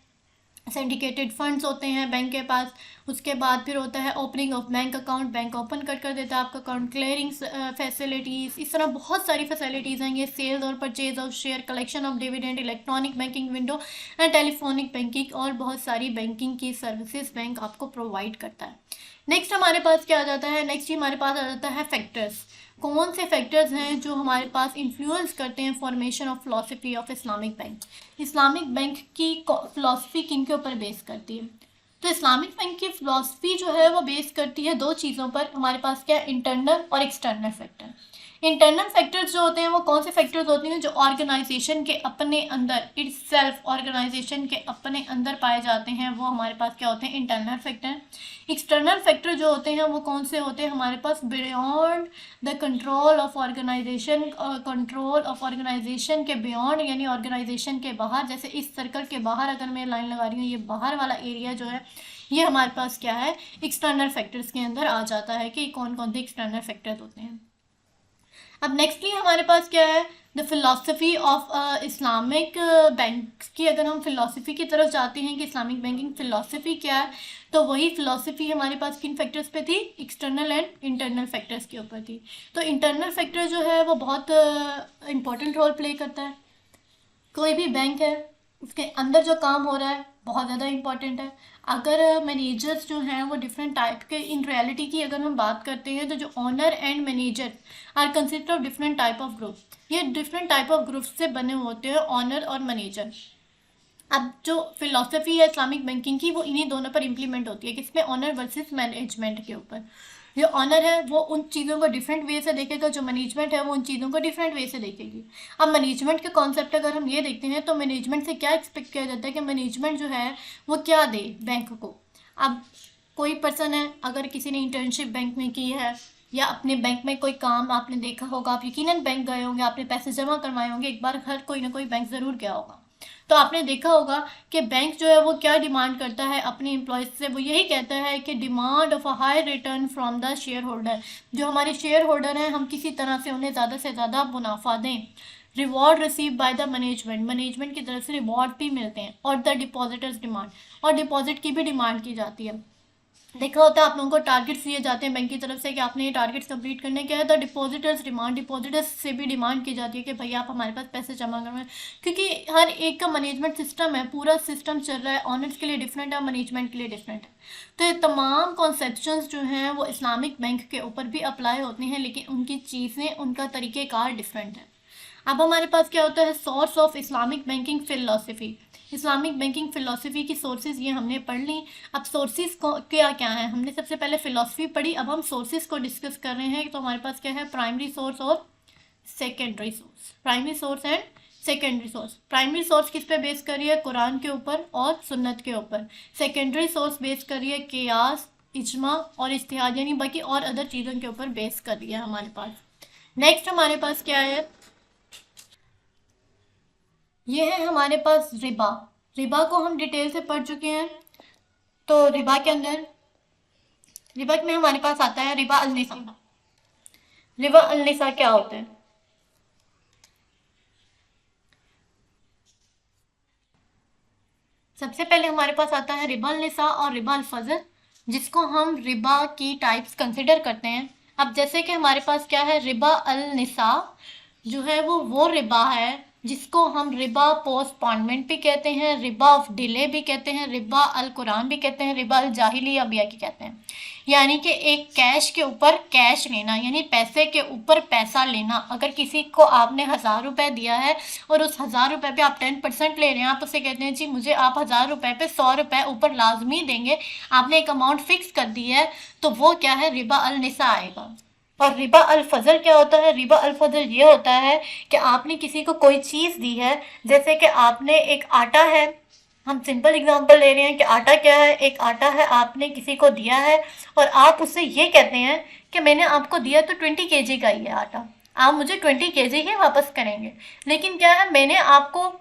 सिंडिकेटेड फंड्स होते हैं बैंक के पास। उसके बाद फिर होता है opening of bank account, bank open कर देता है आपका अकाउंट। क्लियरिंग फैसिलिटीज़, इस तरह बहुत सारी फैसिलिटीज़ हैं ये। सेल्स और purchase of share, collection of dividend, electronic banking window and telephonic banking, और बहुत सारी बैंकिंग की सर्विसेज बैंक आपको प्रोवाइड करता है। नेक्स्ट हमारे पास क्या आ जाता है? नेक्स्ट ही हमारे पास आ जाता है फैक्टर्स। कौन से फैक्टर्स हैं जो हमारे पास इन्फ्लुएंस करते हैं formation of philosophy of Islamic bank? Islamic bank की फिलॉसफी किन के ऊपर बेस करती है? तो इस्लामिक बैंक की फिलॉसफी जो है वो बेस करती है दो चीज़ों पर। हमारे पास क्या है? इंटरनल और एक्सटर्नल फैक्टर। इंटरनल फैक्टर्स जो होते हैं वो कौन से फैक्टर्स होते हैं? जो ऑर्गेनाइजेशन के अपने अंदर, इट्स सेल्फ ऑर्गेनाइजेशन के अपने अंदर पाए जाते हैं, वो हमारे पास क्या होते हैं? Internal factor. एक्सटर्नल फैक्टर जो होते हैं वो कौन से होते हैं हमारे पास? Beyond the control of organisation, control of organisation के बियॉन्ड, यानी ऑर्गेनाइजेशन के बाहर। जैसे इस सर्कल के बाहर अगर मैं लाइन लगा रही हूँ, ये बाहर वाला एरिया जो है ये हमारे पास क्या है? एक्सटर्नल फैक्टर्स के अंदर आ जाता है कि कौन कौन से एक्सटर्नल फैक्टर्स होते हैं। अब नेक्स्टली हमारे पास क्या है? The philosophy of Islamic bank की अगर हम फिलॉसफी की तरफ जाते हैं कि इस्लामिक बैंकिंग फिलॉसफी क्या है, तो वही फिलॉसफी हमारे पास किन फैक्टर्स पे थी? एक्सटर्नल एंड इंटरनल फैक्टर्स के ऊपर थी। तो इंटरनल फैक्टर जो है वो बहुत इम्पोर्टेंट रोल प्ले करता है। कोई भी बैंक है उसके अंदर जो काम हो रहा है बहुत ज़्यादा इंपॉर्टेंट है। अगर मैनेजर्स जो हैं वो डिफरेंट टाइप के, इन रियलिटी की अगर हम बात करते हैं तो जो owner and manager are consist of different type of group. ये डिफरेंट टाइप ऑफ ग्रुप से बने होते हैं ऑनर और मैनेजर। अब जो फिलॉसफी है इस्लामिक बैंकिंग की वो इन्हीं दोनों पर इम्प्लीमेंट होती है, किसमें? ऑनर वर्सेस मैनेजमेंट के ऊपर। जो ऑनर है वो उन चीज़ों को डिफरेंट वे से देखेगा, जो मैनेजमेंट है वो उन चीज़ों को डिफरेंट वे से देखेगी। अब मैनेजमेंट के कॉन्सेप्ट अगर हम ये देखते हैं तो मैनेजमेंट से क्या एक्सपेक्ट किया जाता है कि मैनेजमेंट जो है वो क्या दे बैंक को। अब कोई पर्सन है, अगर किसी ने इंटर्नशिप बैंक में की है या अपने बैंक में कोई काम आपने देखा होगा, आप यकीनन बैंक गए होंगे, आपने पैसे जमा करवाए होंगे, एक बार हर कोई ना कोई बैंक ज़रूर गया होगा, तो आपने देखा होगा कि बैंक जो है वो क्या डिमांड करता है अपने एम्प्लॉयज़ से? वो यही कहता है कि demand of a high return from the share holder. जो हमारे शेयर होल्डर हैं हम किसी तरह से उन्हें ज़्यादा से ज़्यादा मुनाफा दें। Reward receive by the management, management की तरफ से रिवॉर्ड भी मिलते हैं। और द डिपॉजिटर्स डिमांड, और डिपॉजिट की भी डिमांड की जाती है। देखा होता है आप लोगों को टारगेट्स दिए जाते हैं बैंक की तरफ से कि आपने ये टारगेट्स कंप्लीट करने के है। तो डिपॉजिटर्स डिमांड, डिपॉजिटर्स से भी डिमांड की जाती है कि भैया आप हमारे पास पैसे जमा करवाएं, क्योंकि हर एक का मैनेजमेंट सिस्टम है, पूरा सिस्टम चल रहा है, ऑनर्स के लिए डिफरेंट है, मैनेजमेंट के लिए डिफरेंट है। तो ये तमाम कॉन्सेप्शंस जो हैं वो इस्लामिक बैंक के ऊपर भी अप्लाई होती हैं, लेकिन उनकी चीज़ें, उनका तरीक़ेकार डिफरेंट है। अब हमारे पास क्या होता है, source of Islamic banking philosophy. Islamic banking philosophy की सोर्सेज ये हमने पढ़ ली। अब सोर्सेज को क्या क्या है, हमने सबसे पहले फ़िलासफ़ी पढ़ी, अब हम सोर्सेज को डिस्कस कर रहे हैं। तो हमारे पास क्या है, प्राइमरी सोर्स और secondary source. Primary source and secondary source. Primary source किस पे बेस करी है, कुरान के ऊपर और सुन्नत के ऊपर। सेकेंडरी सोर्स बेस करी है कियास, इजमा और इज्तिहाद, यानी बाकी और अदर चीज़ों के ऊपर बेस कर रही है हमारे पास। नेक्स्ट हमारे पास क्या है, ये है हमारे पास रिबा। रिबा को हम डिटेल से पढ़ चुके हैं। तो रिबा के अंदर, रिबा में हमारे पास आता है रिबा अल निसा। रिबा अल निसा क्या होता है, सबसे पहले हमारे पास आता है रिबा अल निसा और रिबा अल फजल, जिसको हम रिबा की टाइप्स कंसिडर करते हैं। अब जैसे कि हमारे पास क्या है, रिबा अल निसा जो है वो रिबा है जिसको हम रिबा पोस्टपोनमेंट भी कहते हैं, रिबा ऑफ डिले भी कहते हैं, रिबा अल कुरान भी कहते हैं, रिबा अल जाहिलिया भी कहते हैं। यानी कि एक कैश के ऊपर कैश लेना, यानी पैसे के ऊपर पैसा लेना। अगर किसी को आपने 1000 रुपये दिया है और उस 1000 रुपये पे आप 10% ले रहे हैं, आप उसे कहते हैं जी मुझे आप 1000 रुपये पे 100 रुपये ऊपर लाजमी देंगे, आपने एक अमाउंट फिक्स कर दी है, तो वो क्या है, रिबा अल निसा आएगा। और रिबा अल फजल क्या होता है, रिबा अल फजल ये होता है कि आपने किसी को कोई चीज़ दी है, जैसे कि आपने एक आटा है, हम सिंपल एग्जांपल ले रहे हैं कि आटा क्या है, एक आटा है, आपने किसी को दिया है और आप उससे ये कहते हैं कि मैंने आपको दिया तो 20 kg का ही है आटा, आप मुझे 20 kg ही वापस करेंगे। लेकिन क्या है, मैंने आपको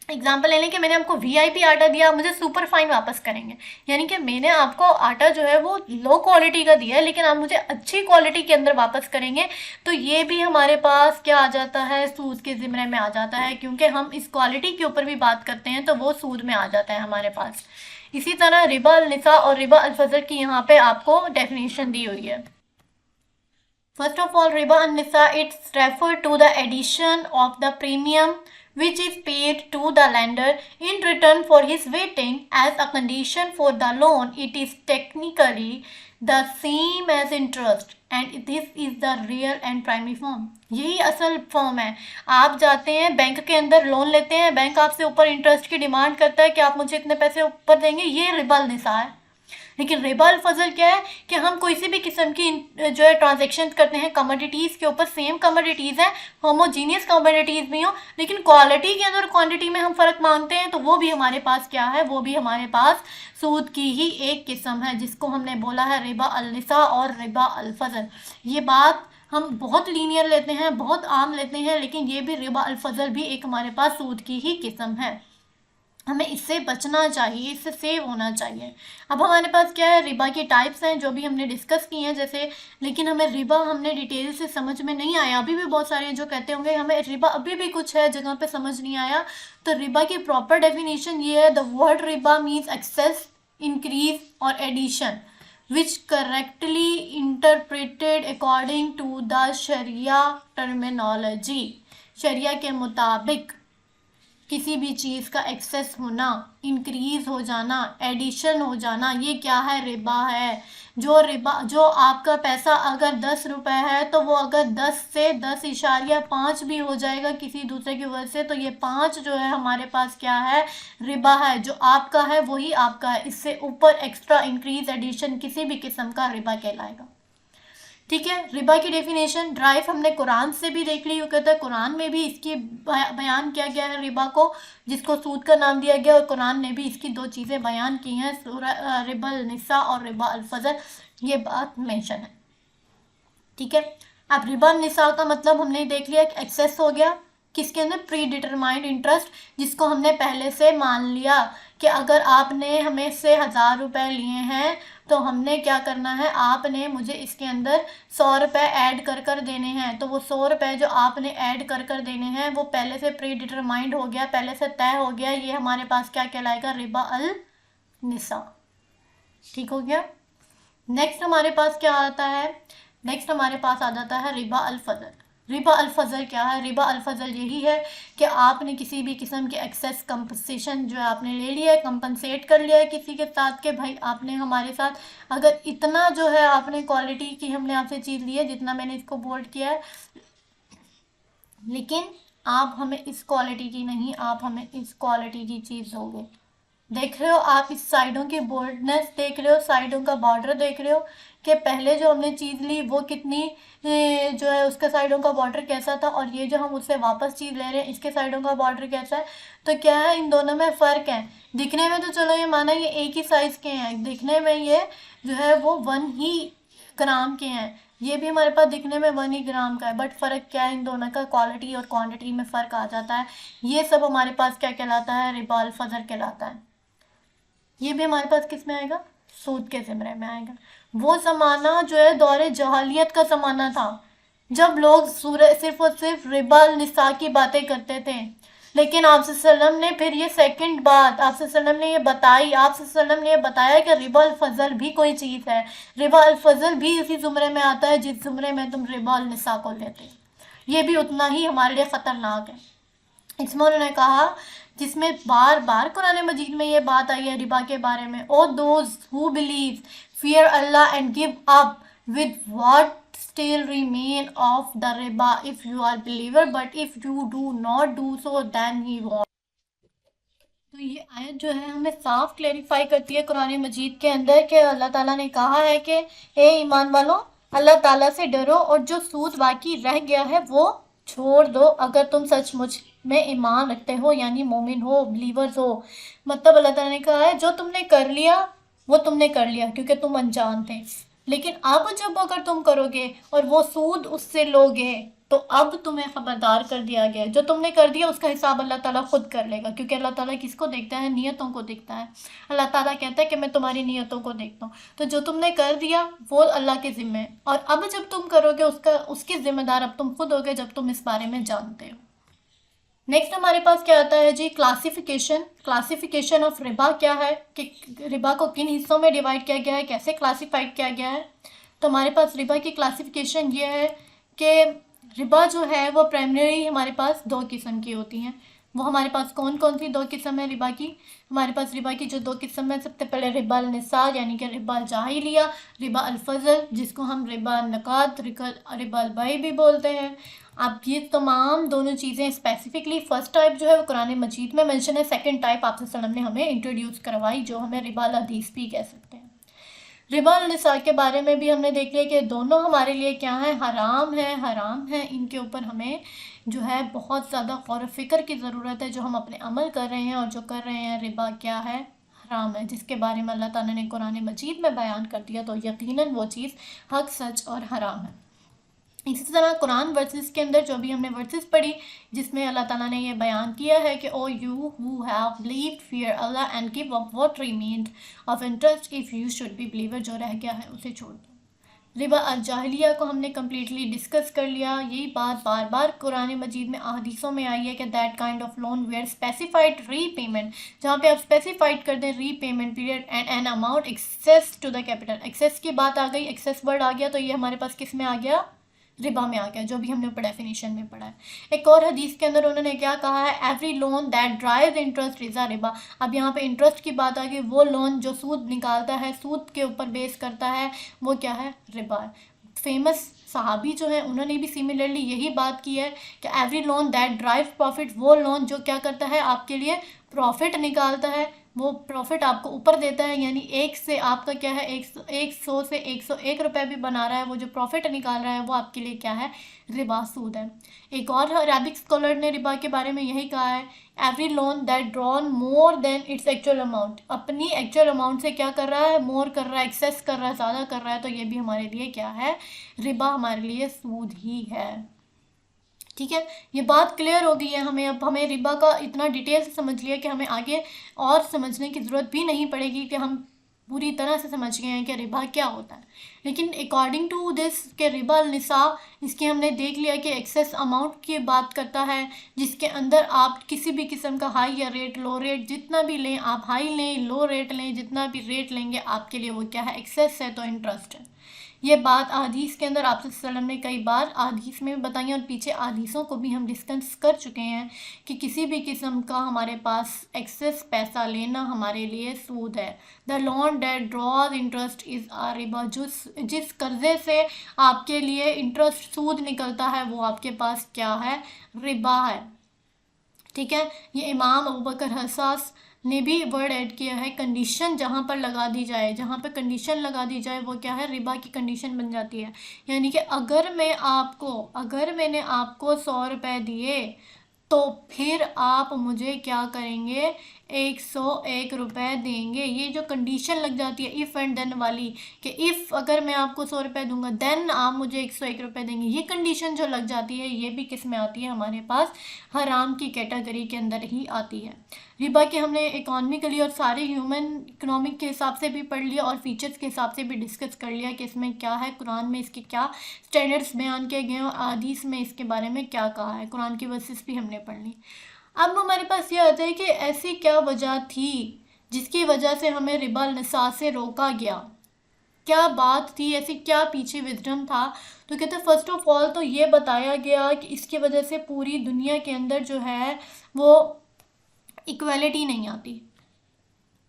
एग्जाम्पल ले लें कि मैंने आपको वीआईपी आटा दिया, आप मुझे सुपर फाइन वापस करेंगे। यानी कि मैंने आपको आटा जो है वो लो क्वालिटी का दिया है, लेकिन आप मुझे अच्छी क्वालिटी के अंदर वापस करेंगे। तो ये भी हमारे पास क्या आ जाता है, सूद के ज़िम्मे में आ जाता है, क्योंकि हम इस क्वालिटी के ऊपर भी बात करते हैं तो वो सूद में आ जाता है हमारे पास। इसी तरह रिबा अल निसा और रिबा अल फजल की यहाँ पे आपको डेफिनेशन दी हुई है। First of all, riba an-nisa, it's referred to the addition of the premium which is paid to the lender in return for his waiting as a condition for the loan. It is technically the same as interest and this is the real and primary form. यही असल फॉर्म है। आप जाते हैं बैंक के अंदर लोन लेते हैं, बैंक आपसे ऊपर इंटरेस्ट की डिमांड करता है कि आप मुझे इतने पैसे ऊपर देंगे, ये रिबा अल-निसा है। लेकिन रिबा अल फजल क्या है कि हम कोई सी भी किस्म की जो है ट्रांजेक्शन करते हैं कमोडिटीज़ के ऊपर, सेम कमोडिटीज़ हैं, होमोजीनियस कमोडिटीज़ भी हो, लेकिन क्वालिटी के अंदर क्वांटिटी में हम फ़र्क मानते हैं, तो वो भी हमारे पास क्या है, वो भी हमारे पास सूद की ही एक किस्म है, जिसको हमने बोला है रिबा अल निसा और रिबा अल फजल। ये बात हम बहुत लीनियर लेते हैं, बहुत आम लेते हैं, लेकिन ये भी रिबा अल फजल भी एक हमारे पास सूद की ही किस्म है। हमें इससे बचना चाहिए, इससे सेव होना चाहिए। अब हमारे पास क्या है, रिबा की टाइप्स हैं जो भी हमने डिस्कस की हैं जैसे, लेकिन हमें रिबा हमने डिटेल से समझ में नहीं आया। अभी भी बहुत सारे जो कहते होंगे हमें रिबा अभी भी कुछ है जगह पे समझ नहीं आया। तो रिबा की प्रॉपर डेफिनेशन ये है, द वर्ड रिबा मीन्स एक्सेस, इंक्रीज और addition which correctly interpreted according to the शरिया terminology। शरिया के मुताबिक किसी भी चीज़ का एक्सेस होना, इंक्रीज हो जाना, एडिशन हो जाना, ये क्या है, रिबा है। जो रिबा, जो आपका पैसा अगर 10 रुपये है तो वो अगर 10 से 10.5 भी हो जाएगा किसी दूसरे की वजह से, तो ये 5 जो है हमारे पास क्या है, रिबा है। जो आपका है वही आपका है, इससे ऊपर एक्स्ट्रा, इंक्रीज, एडिशन किसी भी किस्म का रिबा कहलाएगा। ठीक है, रिबा की डेफिनेशन ड्राइव हमने कुरान से भी देख ली, वो कहता है कुरान में भी इसकी बयान किया गया है रिबा को, जिसको सूद का नाम दिया गया, और कुरान ने भी इसकी 2 चीज़ें बयान की हैं, रिबा अल निसा और रिबा अल फजल, ये बात मेंशन है। ठीक है, अब रिबा अल निसा का मतलब हमने देख लिया कि एक्सेस हो गया किसके अंदर, प्री डिटरमाइंड इंटरेस्ट, जिसको हमने पहले से मान लिया कि अगर आपने हमें से 1000 रुपये लिए हैं तो हमने क्या करना है, आपने मुझे इसके अंदर 100 रुपये ऐड कर कर देने हैं। तो वो 100 रुपये जो आपने ऐड कर कर देने हैं वो पहले से प्री डिटरमाइंड हो गया, पहले से तय हो गया, ये हमारे पास क्या कहलाएगा, रिबा अल निसा। ठीक हो गया। नेक्स्ट हमारे पास क्या आता है, नेक्स्ट हमारे पास आ जाता है रिबा अल फजल। रिबा अल फजल क्या है? रिबा अल फजल यही है कि आपने किसी भी किस्म के एक्सेस कंपनसेशन जो है आपने ले लिया है, कंपनसेट कर लिया है किसी के साथ के भाई आपने हमारे साथ अगर इतना जो है आपने क्वालिटी की हमने आपसे चीज़ ली है जितना मैंने इसको बोल्ड किया है, लेकिन आप हमें इस क्वालिटी की नहीं, आप हमें इस क्वालिटी की चीज़ दोगे। देख रहे हो आप इस साइडों की बोल्डनेस देख रहे हो, साइडों का बॉर्डर देख रहे हो कि पहले जो हमने चीज़ ली वो कितनी जो है उसके साइडों का बॉर्डर कैसा था, और ये जो हम उससे वापस चीज़ ले रहे हैं इसके साइडों का बॉर्डर कैसा है। तो क्या है, इन दोनों में फ़र्क है। दिखने में तो चलो ये माना ये एक ही साइज़ के हैं, दिखने में ये जो है वो 1 ही ग्राम के हैं, ये भी हमारे पास दिखने में 1 ही ग्राम का है, बट फ़र्क क्या है, इन दोनों का क्वालिटी और क्वांटिटी में फ़र्क आ जाता है। ये सब हमारे पास क्या कहलाता है, रिबा अल फजल कहलाता है। ये भी हमारे पास किस में आएगा, सूद के ज़िम्मे में आएगा। वो ज़माना जो है दौरे जहालियत का ज़माना था, जब लोग सिर्फ और सिर्फ रिबा निसा की बातें करते थे। लेकिन आप सल्लम ने फिर ये सेकंड बात आप सल्लम ने ये बताई, आप सल्लम ने ये बताया कि रिबा अल फजल भी कोई चीज़ है, रिबा अल फजल भी उसी ज़ुमरे में आता है जिस ज़ुमरे में तुम रिबा अल निसा को लेते, ये भी उतना ही हमारे लिए ख़तरनाक है। इसमें उन्होंने कहा, जिसमें बार बार कुरान मजीद में ये बात आई है रिबा के बारे में, O those who believe fear अल्लाह and give up with what still remain of the riba if you are believer, but if you do not do so then he won't। तो ये आयत जो है हमें साफ क्लेरिफाई करती है कुरान मजीद के अंदर कि अल्लाह ताला ने कहा है कि ए ईमान वालों, अल्लाह ताला से डरो और जो सूद बाकी रह गया है वो छोड़ दो, अगर तुम सचमुच में ईमान रखते हो यानी मोमिन हो, बिलीवर्स हो। मतलब अल्लाह ताला ने कहा है जो तुमने कर लिया वो तुमने कर लिया क्योंकि तुम अनजान थे, लेकिन अब जब अगर तुम करोगे और वो सूद उससे लोगे तो अब तुम्हें खबरदार कर दिया गया है, जो तुमने कर दिया उसका हिसाब अल्लाह ताला खुद कर लेगा, क्योंकि अल्लाह ताला किसको देखता है, नियतों को देखता है। अल्लाह ताला कहता है कि मैं तुम्हारी नियतों को देखता हूँ, तो जो तुमने कर दिया वो अल्लाह के ज़िम्मे है, और अब जब तुम करोगे उसकी ज़िम्मेदार अब तुम खुद होगे जब तुम इस बारे में जानते हो। नेक्स्ट हमारे पास क्या आता है जी, क्लासिफिकेशन ऑफ रिबा क्या है, कि रिबा को किन हिस्सों में डिवाइड किया गया है, कैसे क्लासीफाइड किया गया है। तो हमारे पास रिबा की क्लासिफिकेशन ये है कि रिबा जो है वो प्राइमरी हमारे पास 2 किस्म की होती हैं। वो हमारे पास कौन कौन सी 2 किस्म है रिबा की, हमारे पास रिबा की जो 2 किस्म है, सबसे पहले रिबा अल निसा यानी कि रिबा अल जाहिलिया, रिबा अल फजल जिसको हम रिबा अल नकाद, रिबा अल बै भी बोलते हैं। अब ये तमाम दोनों चीज़ें स्पेसिफिकली फर्स्ट टाइप जो है वो कुरान मजीद में मेंशन है, सेकंड टाइप आप सल्लम ने हमें इंट्रोड्यूस करवाई जो हमें रिबा अल हदीस भी कह सकते हैं। रिबा अल निसा के बारे में भी हमने देख लिया कि दोनों हमारे लिए क्या है, हराम है, इनके ऊपर हमें जो है बहुत ज़्यादा गौर फ़िक्र की ज़रूरत है, जो हम अपने अमल कर रहे हैं और जो कर रहे हैं रिबा क्या है, हराम है, जिसके बारे में अल्लाह ताला ने कुरान मजीद में बयान कर दिया, तो यकीनन वो चीज़ हक, सच और हराम है। इसी तरह कुरान वर्सेस के अंदर जो भी हमने वर्सेस पढ़ी जिसमें अल्लाह ताला ने ये बयान किया है कि O you who have believed fear अल्लाह and give up what remained of interest if you should be believer, जो रह गया है उसे छोड़ दो। रिबा अल जाहिलिया को हमने कम्प्लीटली डिस्कस कर लिया। यही बात बार बार कुरान मजीद में अहदीसों में आई है कि that kind of loan where specified repayment, जहाँ पे आप स्पेसिफाइड कर दें repayment period and an amount access to the capital. Access की बात आ गई, एक्सेस वर्ड आ गया, तो ये हमारे पास किस में आ गया, रिबा में आ गया, जो भी हमने ऊपर डेफिनेशन में पढ़ा है। एक और हदीस के अंदर उन्होंने क्या कहा है, every loan that drives interest is a Riba. अब यहाँ पे इंटरेस्ट की बात आ गई, वो लोन जो सूद निकालता है, सूद के ऊपर बेस करता है, वो क्या है, रिबा है। फेमस सहाबी जो है उन्होंने भी सिमिलरली यही बात की है कि every loan that drive profit, वो लोन जो क्या करता है आपके लिए प्रॉफिट निकालता है, वो प्रॉफिट आपको ऊपर देता है, यानी एक से आपका क्या है, 100 से 101 रुपये भी बना रहा है, वो जो प्रॉफिट निकाल रहा है वो आपके लिए क्या है, रिबा, सूद है। एक और अरबिक स्कॉलर ने रिबा के बारे में यही कहा है, every loan that drawn more than its actual amount, अपनी एक्चुअल अमाउंट से क्या कर रहा है, मोर कर रहा है, एक्सेस कर रहा है, ज़्यादा कर रहा है, तो ये भी हमारे लिए क्या है, रिबा, हमारे लिए सूद ही है। ठीक है, ये बात क्लियर हो गई है हमें। अब हमें रिबा का इतना डिटेल से समझ लिया कि हमें आगे और समझने की ज़रूरत भी नहीं पड़ेगी कि हम पूरी तरह से समझ गए हैं कि रिबा क्या होता है। लेकिन अकॉर्डिंग टू दिस के रिबा अल निसा, इसकी हमने देख लिया कि एक्सेस अमाउंट की बात करता है, जिसके अंदर आप किसी भी किस्म का हाई या रेट, लो रेट, जितना भी लें आप, हाई लें लो रेट लें, जितना भी रेट लेंगे आपके लिए वो क्या है, एक्सेस है, तो इंटरेस्ट है। ये बात अहदीस के अंदर आप वसल्लम ने कई बार अहदीस में बताई है, और पीछे अहदीसों को भी हम डिस्कस कर चुके हैं कि किसी भी किस्म का हमारे पास एक्सेस पैसा लेना हमारे लिए सूद है। The loan that draws interest is a रिबा, जिस कर्जे से आपके लिए इंटरेस्ट सूद निकलता है वो आपके पास क्या है, रिबा है। ठीक है, ये इमाम अबू बकर हसास ने भी वर्ड ऐड किया है, कंडीशन जहाँ पर लगा दी जाए, जहाँ पर कंडीशन लगा दी जाए वो क्या है, रिबा की कंडीशन बन जाती है। यानी कि अगर मैंने आपको 100 रुपये दिए तो फिर आप मुझे क्या करेंगे, 101 रुपये देंगे। ये जो कंडीशन लग जाती है इफ़ एंड देन वाली, कि इफ़ अगर मैं आपको 100 रुपये दूंगा देन आप मुझे 101 रुपये देंगे, ये कंडीशन जो लग जाती है ये भी किस में आती है, हमारे पास हराम की कैटेगरी के अंदर ही आती है। रिबा के हमने इकोनॉमिकली और सारे ह्यूमन इकोनॉमिक के हिसाब से भी पढ़ लिया और फीचर्स के हिसाब से भी डिस्कस कर लिया कि इसमें क्या है, कुरान में इसके क्या स्टैंडर्ड्स बयान किए गए हैं और हदीस में इसके बारे में क्या कहा है, कुरान की वर्सेस भी हमने पढ़ ली। अब हमारे पास ये आता है कि ऐसी क्या वजह थी जिसकी वजह से हमें रिबा निसा से रोका गया, क्या बात थी ऐसी, क्या पीछे विजडम था। तो कहते हैं फर्स्ट ऑफ ऑल तो ये बताया गया कि इसकी वजह से पूरी दुनिया के अंदर जो है वो इक्वालिटी नहीं आती।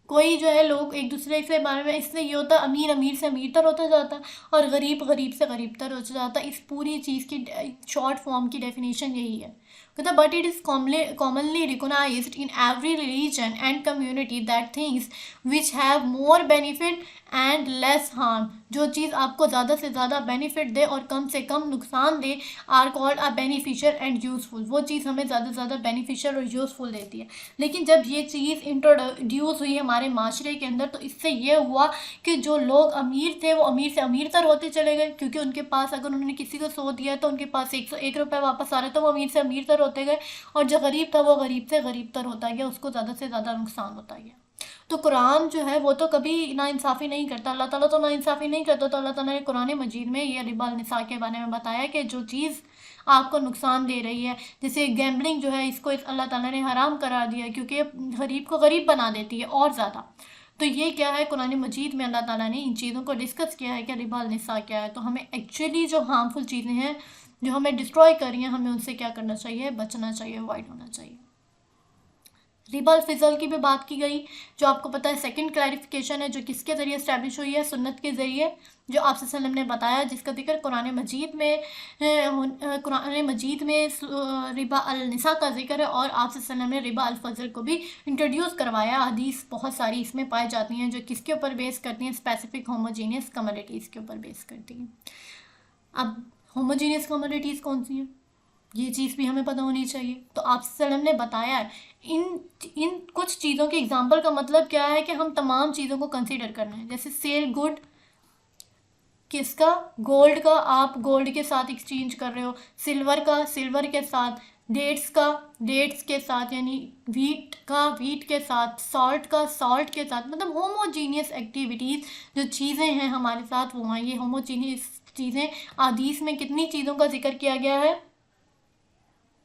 कोई जो है लोग एक दूसरे से बारे में, इससे ये होता अमीर अमीर से अमीर तर होता जाता और गरीब गरीब से गरीब तर होता जाता। इस पूरी चीज़ की शॉर्ट फॉर्म की डेफिनेशन यही है। कहता but it is commonly recognised in every religion and community that things which have more benefit and less harm, जो चीज़ आपको ज़्यादा से ज़्यादा बेनिफिट दे और कम से कम नुकसान दे, are called a beneficial and useful. वो चीज़ हमें ज़्यादा से ज़्यादा बेनिफिशियल और यूज़फुल देती है। लेकिन जब ये चीज़ इंट्रोड्यूस हुई हमारे माशरे के अंदर तो इससे ये हुआ कि जो लोग अमीर थे वो अमीर से अमीर तर होते चले गए, क्योंकि उनके पास अगर उन्होंने किसी को 100 दिया तो उनके पास 101 रुपये वापस आ रहे, तो वो अमीर से अमीर तर होते गए, और जो गरीब था वो गरीब से गरीब तर होता गया, उसको ज़्यादा से ज़्यादा नुकसान होता गया। तो कुरान जो है वो तो कभी नाइंसाफ़ी नहीं करता, अल्लाह ताला तो नाइंसाफ़ी नहीं करता। तो अल्लाह ताला ने कुरान मजीद में ये रिबा निसा के बारे में बताया कि जो चीज़ आपको नुकसान दे रही है, जैसे गैम्बलिंग जो है इसको अल्लाह ताला ने हराम करार दिया क्योंकि गरीब को गरीब बना देती है और ज़्यादा। तो ये क्या है, कुरान मजीद में अल्लाह ताला ने इन चीज़ों को डिस्कस किया है कि रिबा निसा क्या है। तो हमें एक्चुअली जो हार्मफुल चीज़ें हैं जो हमें डिस्ट्रॉय कर रही हैं, हमें उनसे क्या करना चाहिए, बचना चाहिए, अवॉइड होना चाहिए। रिबा अल फिज़ल की भी बात की गई, जो आपको पता है सेकंड क्लैरिफिकेशन है, जो किसके ज़रिए इस्टेब्लिश हुई है, सुन्नत के ज़रिए, जो आप सल्लल्लाहु अलैहि वसल्लम ने बताया, जिसका जिक्र कुरान मजीद में रिबा अल निसा का जिक्र है, और आप सल्लल्लाहु अलैहि वसल्लम ने रिबा अल फज़ल को भी इंट्रोड्यूस करवाया। हदीस बहुत सारी इसमें पाई जाती हैं जो किसके ऊपर बेस करती हैं, स्पेसिफिक होमोजीनियस कम्युनिटीज़ के ऊपर बेस करती हैं। अब होमोजीनियस कम्युनिटीज़ कौन सी हैं, ये चीज़ भी हमें पता होनी चाहिए। तो आप सल्लम ने बताया है इन कुछ चीज़ों के एग्जांपल का मतलब क्या है कि हम तमाम चीज़ों को कंसीडर करना है। जैसे सेल गुड किसका, गोल्ड का, आप गोल्ड के साथ एक्सचेंज कर रहे हो, सिल्वर का सिल्वर के साथ, डेट्स का डेट्स के साथ, यानी वीट का वीट के साथ, सॉल्ट का सॉल्ट के साथ, मतलब होमोजीनियस एक्टिविटीज़ जो चीज़ें हैं हमारे साथ वो हैं। ये होमोजीनियस चीज़ें हदीस में कितनी चीज़ों का जिक्र किया गया है,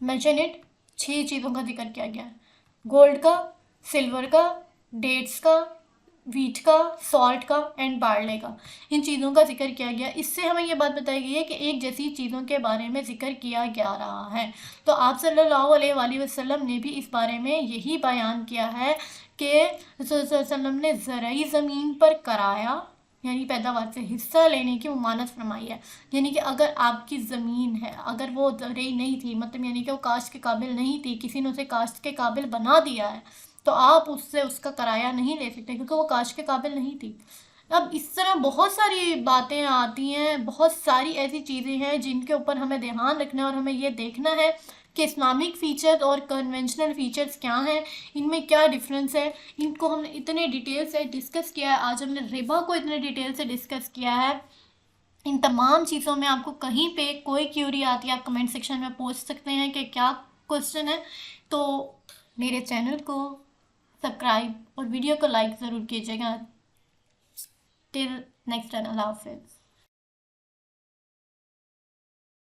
मेंशन इट, 6 चीज़ों का जिक्र किया गया है। गोल्ड का, सिल्वर का, डेट्स का, वीट का, सॉल्ट का एंड बार्ले का, इन चीज़ों का जिक्र किया गया। इससे हमें ये बात बताई गई है कि एक जैसी चीज़ों के बारे में जिक्र किया जा रहा है। तो आप सल्लल्लाहु अलैहि वसल्लम ने भी इस बारे में यही बयान किया है कि वसल्लम ने ज़रई ज़मीन पर कराया, यानी पैदावार से हिस्सा लेने की मुमानत फरमाई है। यानी कि अगर आपकी ज़मीन है, अगर वो ज़रई नहीं थी, मतलब यानी कि वो काश्त के काबिल नहीं थी, किसी ने उसे काश्त के काबिल बना दिया है, तो आप उससे उसका किराया नहीं ले सकते क्योंकि वो काश्त के काबिल नहीं थी। अब इस तरह बहुत सारी बातें आती हैं, बहुत सारी ऐसी चीज़ें हैं जिनके ऊपर हमें ध्यान रखना है और हमें ये देखना है कि इस्लामिक फ़ीचर्स और कन्वेंशनल फ़ीचर्स क्या हैं, इनमें क्या डिफरेंस है। इनको हमने इतने डिटेल से डिस्कस किया है, आज हमने रिबा को इतने डिटेल से डिस्कस किया है। इन तमाम चीज़ों में आपको कहीं पे कोई क्यूरी आती है, आप कमेंट सेक्शन में पूछ सकते हैं कि क्या क्वेश्चन है। तो मेरे चैनल को सब्सक्राइब और वीडियो को लाइक ज़रूर कीजिएगा। टिल नेक्स्ट टाइम, अल्लाह हाफिज़।